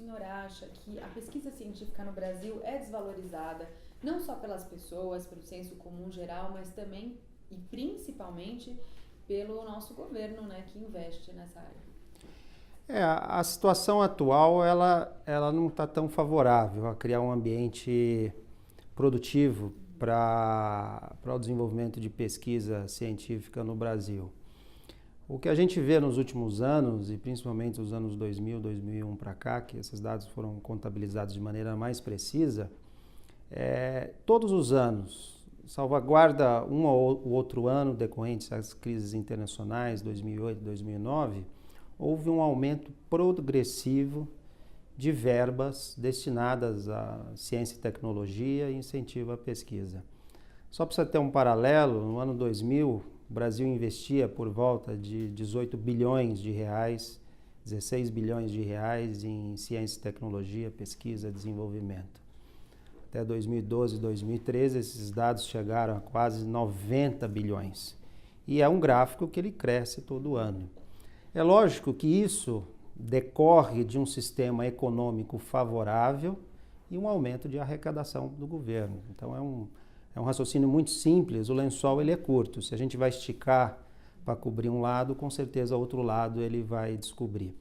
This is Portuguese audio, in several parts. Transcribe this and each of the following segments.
senhor acha que a pesquisa científica no Brasil é desvalorizada, não só pelas pessoas, pelo senso comum geral, mas também e principalmente pelo nosso governo, né, que investe nessa área? A situação atual, ela não está tão favorável a criar um ambiente produtivo para o desenvolvimento de pesquisa científica no Brasil. O que a gente vê nos últimos anos, e principalmente os anos 2000, 2001 para cá, que esses dados foram contabilizados de maneira mais precisa, todos os anos, salvaguarda um ou outro ano decorrentes das crises internacionais, 2008, 2009, houve um aumento progressivo de verbas destinadas à ciência e tecnologia e incentivo à pesquisa. Só para você ter um paralelo, no ano 2000, o Brasil investia por volta de 18 bilhões de reais, 16 bilhões de reais em ciência e tecnologia, pesquisa e desenvolvimento. Até 2012, 2013, esses dados chegaram a quase 90 bilhões. E é um gráfico que ele cresce todo ano. É lógico que isso decorre de um sistema econômico favorável e um aumento de arrecadação do governo. Então é um raciocínio muito simples, o lençol ele é curto. Se a gente vai esticar para cobrir um lado, com certeza o outro lado ele vai descobrir.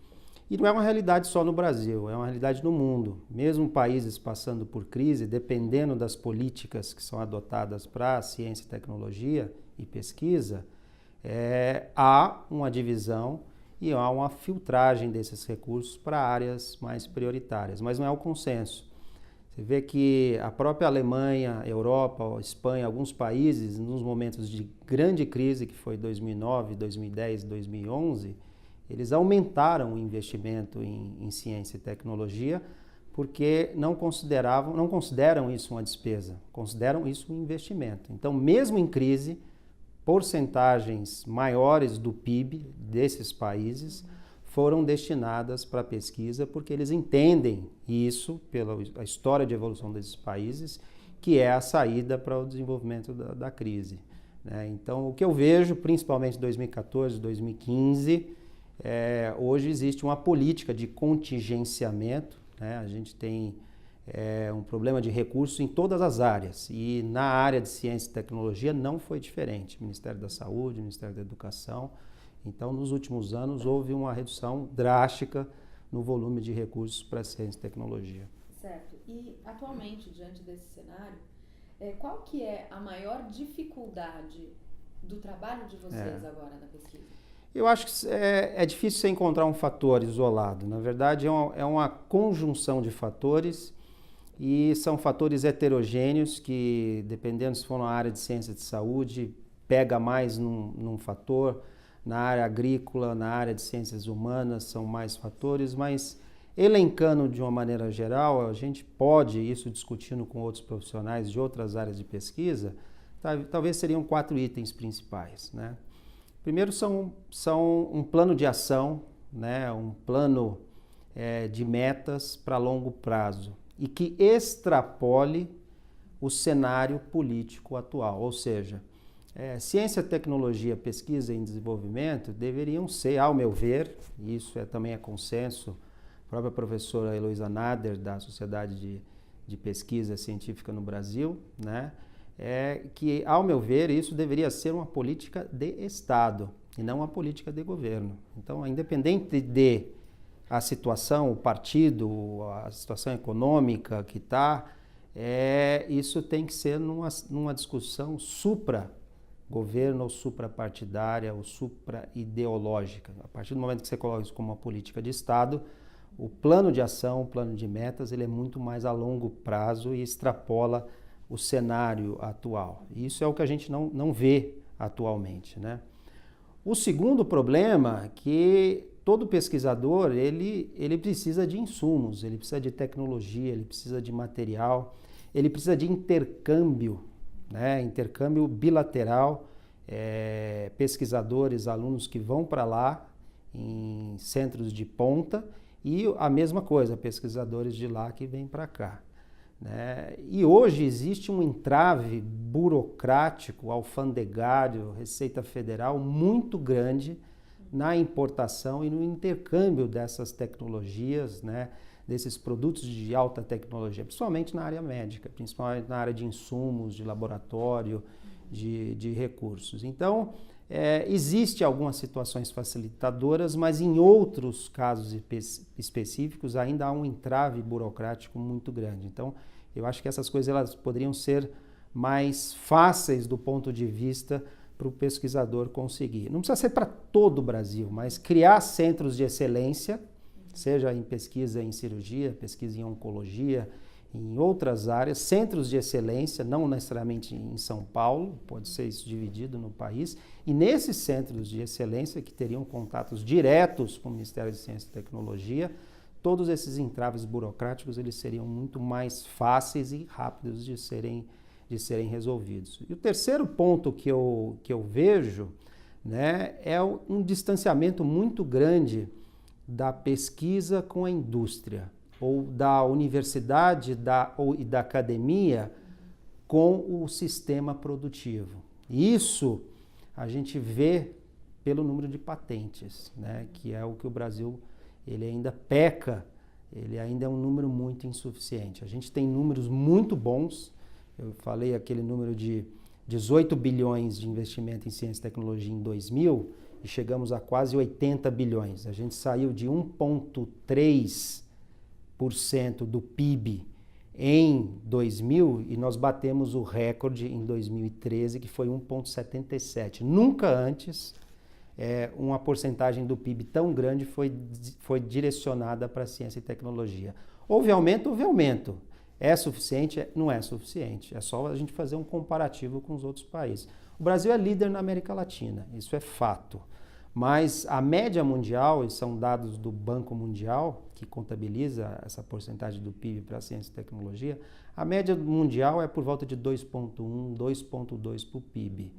E não é uma realidade só no Brasil, é uma realidade no mundo. Mesmo países passando por crise, dependendo das políticas que são adotadas para a ciência, tecnologia e pesquisa, há uma divisão e há uma filtragem desses recursos para áreas mais prioritárias, mas não é o consenso. Você vê que a própria Alemanha, Europa, Espanha, alguns países, nos momentos de grande crise, que foi 2009, 2010, 2011, eles aumentaram o investimento em ciência e tecnologia porque não consideram isso uma despesa, consideram isso um investimento. Então, mesmo em crise, porcentagens maiores do PIB desses países foram destinadas para a pesquisa porque eles entendem isso, pela história de evolução desses países, que é a saída para o desenvolvimento da crise. Então, o que eu vejo, principalmente em 2014, 2015, hoje existe uma política de contingenciamento, a gente tem um problema de recursos em todas as áreas e na área de ciência e tecnologia não foi diferente. Ministério da Saúde, Ministério da Educação. Então, nos últimos anos, houve uma redução drástica no volume de recursos para ciência e tecnologia. Certo. E, atualmente, diante desse cenário, qual que é a maior dificuldade do trabalho de vocês agora na pesquisa? Eu acho que é difícil você encontrar um fator isolado. Na verdade, é uma conjunção de fatores e são fatores heterogêneos que, dependendo se for na área de ciência de saúde, pega mais num fator. Na área agrícola, na área de ciências humanas, são mais fatores, mas elencando de uma maneira geral, a gente pode, isso discutindo com outros profissionais de outras áreas de pesquisa, talvez seriam 4 itens principais. Primeiro são um plano de ação, um plano de metas para longo prazo e que extrapole o cenário político atual, ou seja, ciência, tecnologia, pesquisa e desenvolvimento deveriam ser, ao meu ver, e isso também é consenso, a própria professora Heloísa Nader, da Sociedade de Pesquisa Científica no Brasil, que, ao meu ver, isso deveria ser uma política de Estado e não uma política de governo. Então, independente de a situação, o partido, a situação econômica que está, isso tem que ser numa discussão supra-governo ou suprapartidária ou supra-ideológica. A partir do momento que você coloca isso como uma política de Estado, o plano de ação, o plano de metas, ele é muito mais a longo prazo e extrapola o cenário atual. Isso é o que a gente não vê atualmente. O segundo problema é que todo pesquisador ele precisa de insumos, ele precisa de tecnologia, ele precisa de material, ele precisa de intercâmbio, intercâmbio bilateral, pesquisadores, alunos que vão para lá em centros de ponta e a mesma coisa, pesquisadores de lá que vêm para cá. E hoje existe um entrave burocrático, alfandegário, Receita Federal muito grande na importação e no intercâmbio dessas tecnologias, desses produtos de alta tecnologia, principalmente na área médica, principalmente na área de insumos, de laboratório, de recursos. Então, existe algumas situações facilitadoras, mas em outros casos específicos ainda há um entrave burocrático muito grande. Então, eu acho que essas coisas elas poderiam ser mais fáceis do ponto de vista para o pesquisador conseguir. Não precisa ser para todo o Brasil, mas criar centros de excelência, seja em pesquisa em cirurgia, pesquisa em oncologia, em outras áreas, centros de excelência, não necessariamente em São Paulo, pode ser isso dividido no país, e nesses centros de excelência que teriam contatos diretos com o Ministério de Ciência e Tecnologia, todos esses entraves burocráticos eles seriam muito mais fáceis e rápidos de serem resolvidos. E o terceiro ponto que eu vejo, né, é um distanciamento muito grande da pesquisa com a indústria, ou da universidade e da academia com o sistema produtivo. Isso a gente vê pelo número de patentes, né, que é o que o Brasil ele ainda peca, ele ainda é um número muito insuficiente. A gente tem números muito bons, eu falei aquele número de 18 bilhões de investimento em ciência e tecnologia em 2000 e chegamos a quase 80 bilhões. A gente saiu de 1,3% do PIB em 2000 e nós batemos o recorde em 2013, que foi 1,77%. Nunca antes uma porcentagem do PIB tão grande foi direcionada para a ciência e tecnologia. Houve aumento, houve aumento. É suficiente? Não é suficiente. É só a gente fazer um comparativo com os outros países. O Brasil é líder na América Latina, isso é fato. Mas a média mundial, e são dados do Banco Mundial, que contabiliza essa porcentagem do PIB para a ciência e tecnologia, a média mundial é por volta de 2,1, 2,2 para o PIB.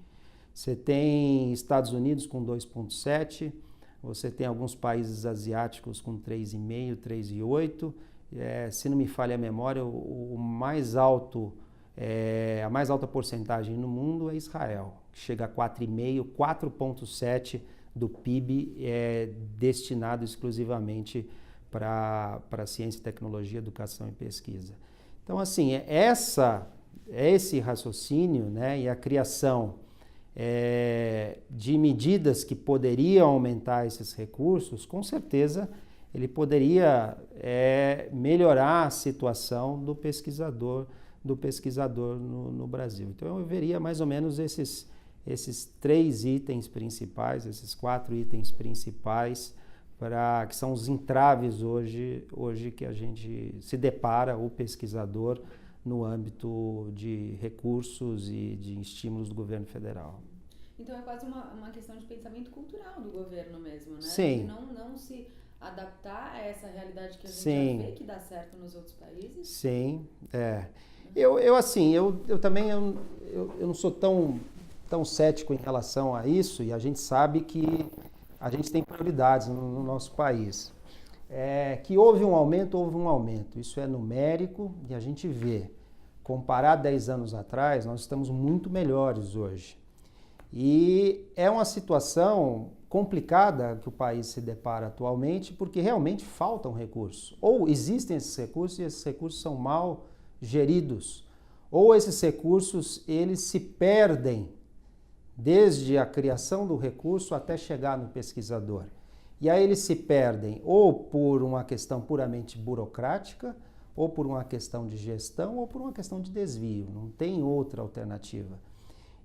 Você tem Estados Unidos com 2,7, você tem alguns países asiáticos com 3,5, 3,8. Se não me falha a memória, a mais alta porcentagem no mundo é Israel, que chega a 4,5, 4,7 do PIB é destinado exclusivamente para ciência, tecnologia, educação e pesquisa. Então, assim, esse raciocínio, né, e a criação de medidas que poderiam aumentar esses recursos, com certeza ele poderia melhorar a situação do pesquisador no Brasil. Então eu veria mais ou menos esses 3 itens principais, esses 4 itens principais, que são os entraves hoje que a gente se depara, o pesquisador, no âmbito de recursos e de estímulos do governo federal. Então é quase uma questão de pensamento cultural do governo mesmo, né? Sim. De não se adaptar a essa realidade que a gente Sim. já vê que dá certo nos outros países. Sim, Eu também não sou tão cético em relação a isso, e a gente sabe que a gente tem prioridades no nosso país. Que houve um aumento, isso é numérico e a gente vê. Comparar 10 anos atrás, nós estamos muito melhores hoje. E é uma situação complicada que o país se depara atualmente, porque realmente faltam recursos. Ou existem esses recursos e esses recursos são mal geridos. Ou esses recursos eles se perdem desde a criação do recurso até chegar no pesquisador. E aí eles se perdem ou por uma questão puramente burocrática, ou por uma questão de gestão, ou por uma questão de desvio. Não tem outra alternativa.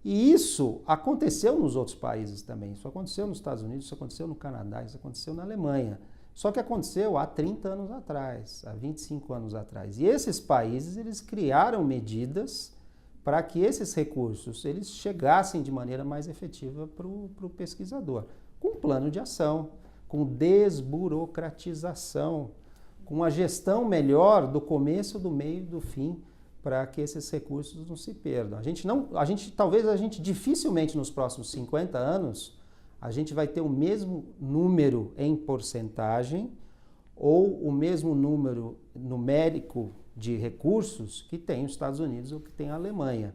E isso aconteceu nos outros países também. Isso aconteceu nos Estados Unidos, isso aconteceu no Canadá, isso aconteceu na Alemanha. Só que aconteceu há 30 anos atrás, há 25 anos atrás. E esses países, eles criaram medidas para que esses recursos eles chegassem de maneira mais efetiva para o pesquisador. Com plano de ação, com desburocratização, com a gestão melhor do começo, do meio e do fim, para que esses recursos não se perdam. Talvez dificilmente nos próximos 50 anos, a gente vai ter o mesmo número em porcentagem ou o mesmo número numérico de recursos que tem os Estados Unidos ou que tem a Alemanha.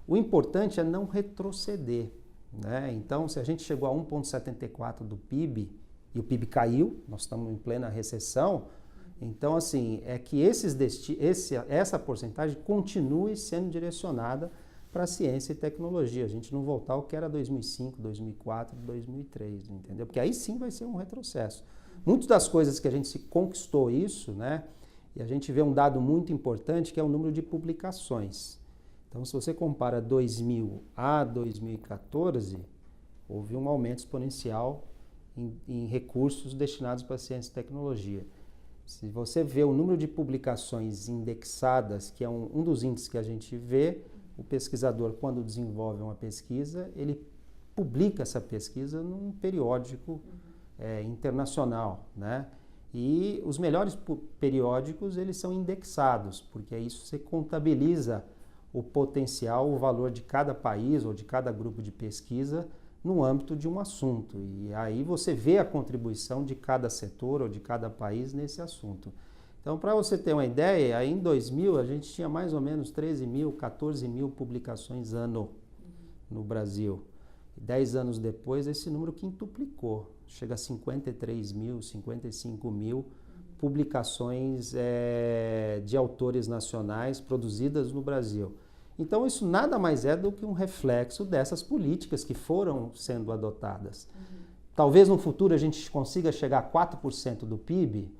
O importante é não retroceder, né? Então, se a gente chegou a 1,74 do PIB e o PIB caiu, nós estamos em plena recessão, Então, assim, é que essa porcentagem continue sendo direcionada para a ciência e tecnologia. A gente não voltar ao que era 2005, 2004, 2003, entendeu? Porque aí sim vai ser um retrocesso. Muitas das coisas que a gente se conquistou isso, né? E a gente vê um dado muito importante que é o número de publicações. Então, se você compara 2000 a 2014, houve um aumento exponencial em recursos destinados para ciência e tecnologia. Se você vê o número de publicações indexadas, que é um dos índices que a gente vê, o pesquisador, quando desenvolve uma pesquisa, ele publica essa pesquisa num periódico internacional, né? E os melhores periódicos, eles são indexados, porque aí você contabiliza o potencial, o valor de cada país ou de cada grupo de pesquisa no âmbito de um assunto. E aí você vê a contribuição de cada setor ou de cada país nesse assunto. Então, para você ter uma ideia, aí em 2000 a gente tinha mais ou menos 13 mil, 14 mil publicações ano no Brasil. 10 anos depois, esse número quintuplicou. Chega a 53 mil, 55 mil publicações de autores nacionais produzidas no Brasil. Então, isso nada mais é do que um reflexo dessas políticas que foram sendo adotadas. Talvez no futuro a gente consiga chegar a 4% do PIB.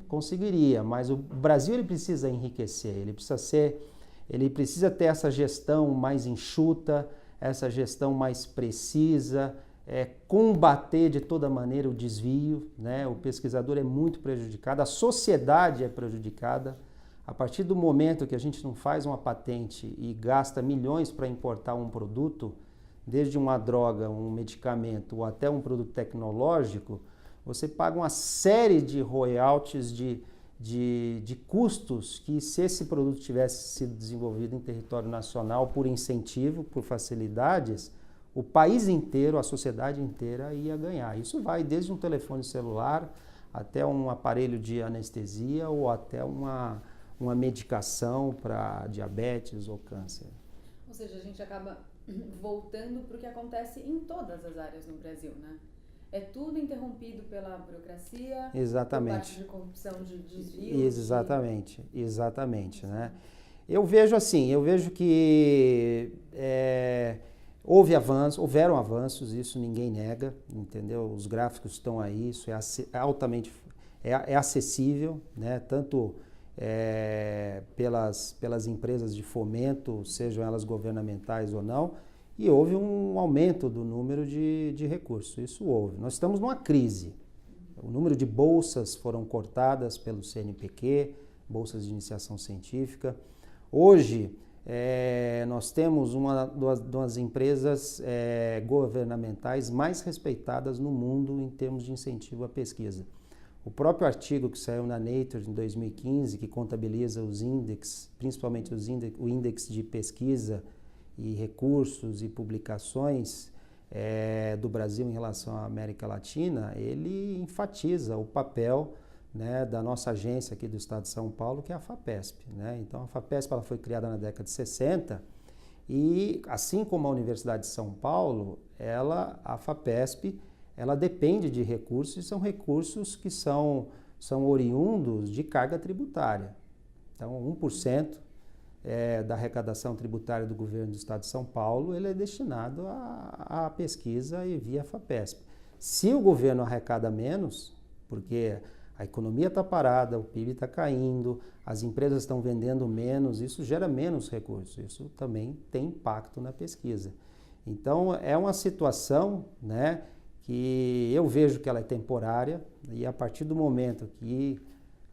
Conseguiria, mas o Brasil ele precisa enriquecer, ele precisa ter essa gestão mais enxuta, essa gestão mais precisa, combater de toda maneira o desvio, né? O pesquisador é muito prejudicado, a sociedade é prejudicada. A partir do momento que a gente não faz uma patente e gasta milhões para importar um produto, desde uma droga, um medicamento ou até um produto tecnológico, você paga uma série de royalties, de custos que, se esse produto tivesse sido desenvolvido em território nacional por incentivo, por facilidades, o país inteiro, a sociedade inteira ia ganhar. Isso vai desde um telefone celular até um aparelho de anestesia ou até uma medicação para diabetes ou câncer. Ou seja, a gente acaba voltando para o que acontece em todas as áreas no Brasil, né? É tudo interrompido pela burocracia, exatamente, por parte de corrupção, de desvio. Exatamente, né? Eu vejo que houveram avanços, isso ninguém nega, entendeu? Os gráficos estão aí, isso é altamente acessível, né? Tanto pelas empresas de fomento, sejam elas governamentais ou não, e houve um aumento do número de recursos, isso houve. Nós estamos numa crise, o número de bolsas foram cortadas pelo CNPq, bolsas de iniciação científica. Hoje, nós temos uma das empresas governamentais mais respeitadas no mundo em termos de incentivo à pesquisa. O próprio artigo que saiu na Nature em 2015, que contabiliza os índices, principalmente o índice de pesquisa e recursos e publicações do Brasil em relação à América Latina, ele enfatiza o papel, né, da nossa agência aqui do estado de São Paulo, que é a FAPESP, né? Então, a FAPESP ela foi criada na década de 60 e, assim como a Universidade de São Paulo, a FAPESP, ela depende de recursos, e são recursos que são oriundos de carga tributária. Então, 1% da arrecadação tributária do governo do estado de São Paulo, ele é destinado à pesquisa e via FAPESP. Se o governo arrecada menos, porque a economia está parada, o PIB está caindo, as empresas estão vendendo menos, isso gera menos recursos, isso também tem impacto na pesquisa. Então, é uma situação, né, que eu vejo que ela é temporária, e a partir do momento que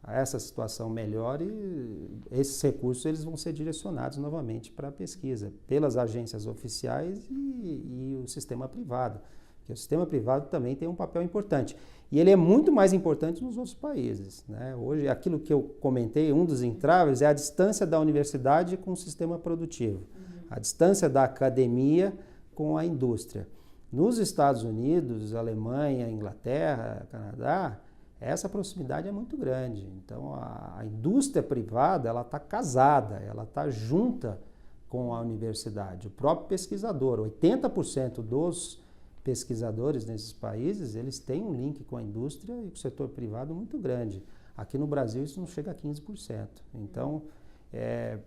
essa situação melhore, esses recursos eles vão ser direcionados novamente para a pesquisa, pelas agências oficiais e o sistema privado. Porque o sistema privado também tem um papel importante. E ele é muito mais importante nos outros países, né? Hoje, aquilo que eu comentei, um dos entraves é a distância da universidade com o sistema produtivo, a distância da academia com a indústria. Nos Estados Unidos, Alemanha, Inglaterra, Canadá, essa proximidade é muito grande. Então, a indústria privada, ela está casada, ela está junta com a universidade. O próprio pesquisador, 80% dos pesquisadores nesses países, eles têm um link com a indústria e com o setor privado muito grande. Aqui no Brasil isso não chega a 15%. Então,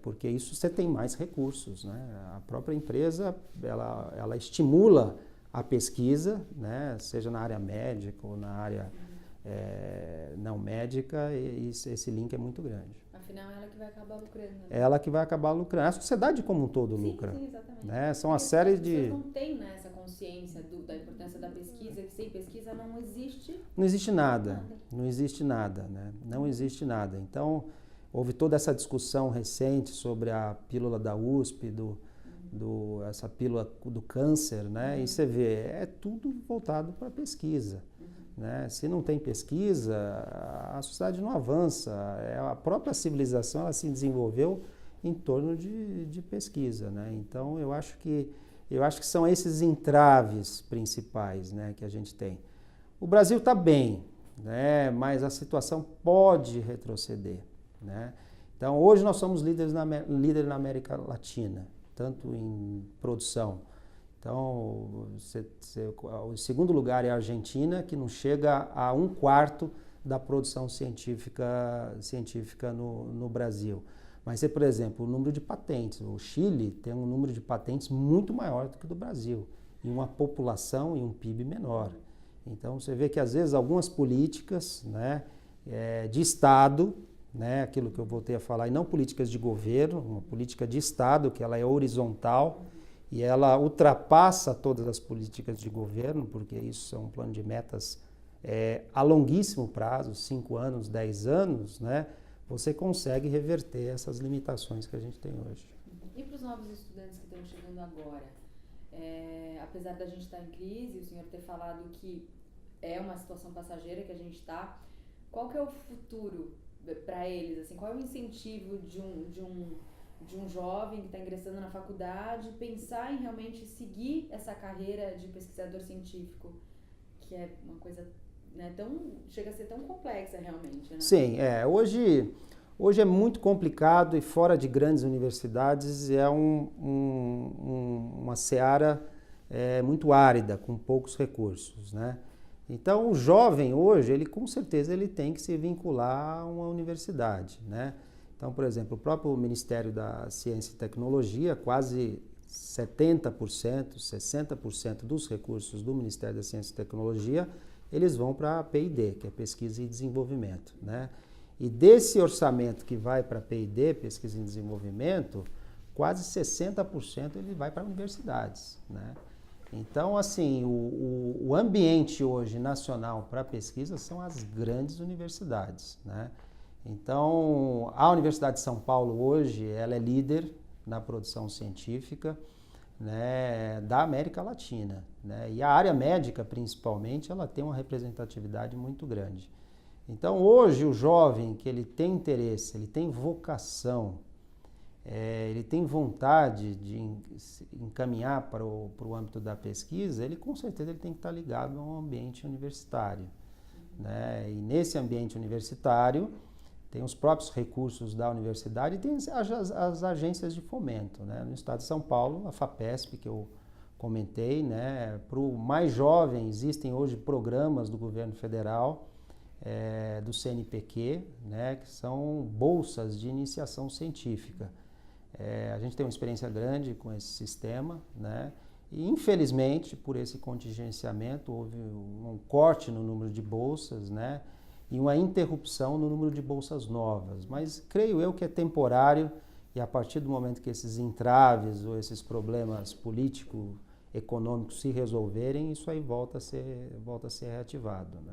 porque isso você tem mais recursos, né? A própria empresa, ela estimula a pesquisa, né? Seja na área médica ou na área não médica, e esse link é muito grande. Afinal, é ela que vai acabar lucrando. Né? Ela que vai acabar lucrando. A sociedade como um todo lucra. Sim, exatamente. Né? São uma série de... As pessoas não têm, né, essa consciência da importância da pesquisa, que sem pesquisa não existe... Não existe nada. Não existe nada, né? Não existe nada. Então, houve toda essa discussão recente sobre a pílula da USP, essa pílula do câncer, né? E você vê, é tudo voltado para a pesquisa. Né? Se não tem pesquisa, a sociedade não avança. A própria civilização ela se desenvolveu em torno de pesquisa. Né? Então, eu acho que são esses entraves principais, né, que a gente tem. O Brasil está bem, né, mas a situação pode retroceder. Né? Então, hoje nós somos líderes na América Latina, tanto em produção. Então, o segundo lugar é a Argentina, que não chega a 1/4 da produção científica no Brasil. Mas, por exemplo, o número de patentes. O Chile tem um número de patentes muito maior do que o do Brasil, e uma população e um PIB menor. Então, você vê que, às vezes, algumas políticas, né, de Estado, né, aquilo que eu voltei a falar, e não políticas de governo, uma política de Estado, que ela é horizontal, e ela ultrapassa todas as políticas de governo, porque isso é um plano de metas a longuíssimo prazo, 5 anos, 10 anos, né? Você consegue reverter essas limitações que a gente tem hoje. E para os novos estudantes que estão chegando agora? Apesar da gente estar em crise, o senhor ter falado que é uma situação passageira que a gente está, qual que é o futuro para eles? Assim, qual é o incentivo de um jovem que está ingressando na faculdade pensar em realmente seguir essa carreira de pesquisador científico, que é uma coisa, né, chega a ser tão complexa realmente, né? Sim, hoje é muito complicado, e fora de grandes universidades é uma seara muito árida, com poucos recursos, né? Então, o jovem hoje, ele com certeza ele tem que se vincular a uma universidade, né? Então, por exemplo, o próprio Ministério da Ciência e Tecnologia, quase 70%, 60% dos recursos do Ministério da Ciência e Tecnologia, eles vão para a P&D, que é Pesquisa e Desenvolvimento, né? E desse orçamento que vai para a P&D, Pesquisa e Desenvolvimento, quase 60% ele vai para universidades, né? Então, assim, o ambiente hoje nacional para pesquisa são as grandes universidades, né? Então, a Universidade de São Paulo hoje, ela é líder na produção científica, né, da América Latina, né? E a área médica, principalmente, ela tem uma representatividade muito grande. Então, hoje, o jovem que ele tem interesse, ele tem vocação, ele tem vontade de encaminhar para o âmbito da pesquisa, ele com certeza ele tem que estar ligado a um ambiente universitário, né? E nesse ambiente universitário, tem os próprios recursos da universidade e tem as agências de fomento, né? No estado de São Paulo, a FAPESP, que eu comentei, né? Para o mais jovem, existem hoje programas do governo federal, do CNPq, né? Que são bolsas de iniciação científica. A gente tem uma experiência grande com esse sistema, né? E, infelizmente, por esse contingenciamento, houve um corte no número de bolsas, né? E uma interrupção no número de bolsas novas. Mas creio eu que é temporário, e a partir do momento que esses entraves ou esses problemas político-econômicos se resolverem, isso aí volta a ser reativado, né?